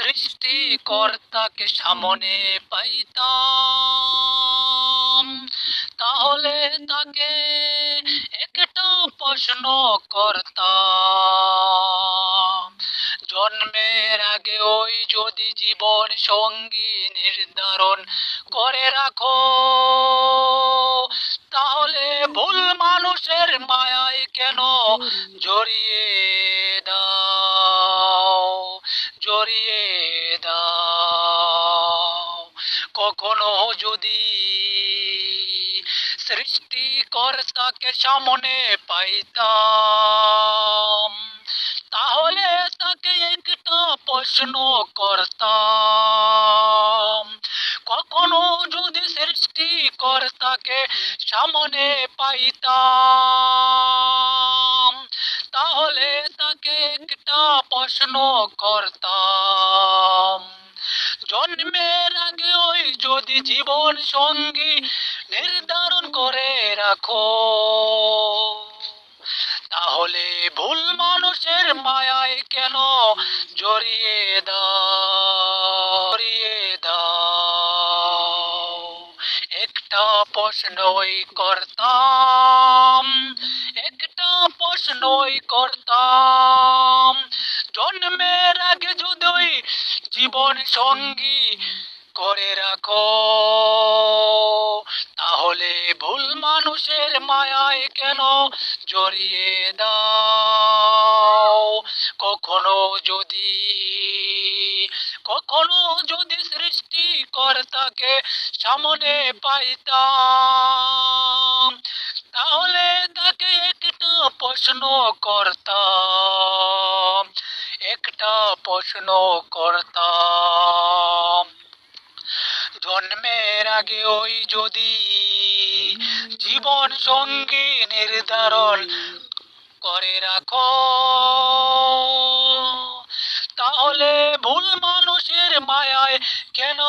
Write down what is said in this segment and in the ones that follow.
সৃষ্টিকর্তাকে সামনে পাইতাম, তাহলে তাকে একটা প্রশ্ন করতাম। জন্মের আগে ওই যদি জীবন সঙ্গী নির্ধারণ করে রাখো, তাহলে ভুল মানুষের মায়ায় কেন জড়িয়ে দাও, জড়িয়ে দাও। কখনো যদি সৃষ্টিকর্তাকে সামনে পাইতাম, তাহলে তাকে একটা প্রশ্ন করতাম। কখনো যদি সৃষ্টিকর্তাকে সামনে পাইতাম, তাহলে তাকে একটা প্রশ্ন করতাম। জন্মের আগে ওই যদি জীবন সঙ্গী নির্ধারণ করে রাখো, তাহলে ভুল মানুষের মায়ায় কেন জড়িয়ে দাও, জড়িয়ে দাও। একটা প্রশ্নই করতাম, একটা প্রশ্নই করতাম। জন্মের আগে যদি জীবন সঙ্গী করে রাখো, তাহলে ভুল মানুষের মায়ায় কেন জড়িয়ে দাও। কখনো যদি, কখনো যদি সৃষ্টিকর্তাকে সামনে পাইতাম, তাহলে তাকে একটা প্রশ্ন করতাম, একটা প্রশ্ন করতাম। জন্মের আগে ওই যদি জীবন সঙ্গী নির্ধারণ করে রাখো, তাহলে ভুল মানুষের মায়ায় কেন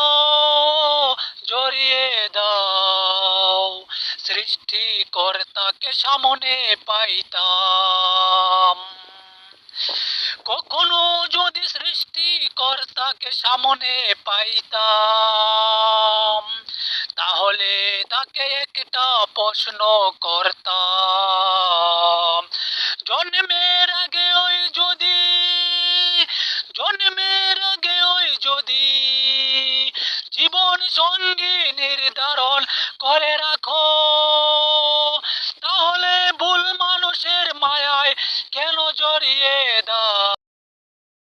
জড়িয়ে দাও। সৃষ্টিকর্তাকে সামনে পাইতাম, কখনো যদি সৃষ্টিকর্তাকে সামনে পাইতাম, তাহলে তাকে একটা প্রশ্ন করতাম। জন্মের আগে ওই যদি, জন্মের আগে ওই যদি জীবন সঙ্গী নির্ধারণ করে রাখো,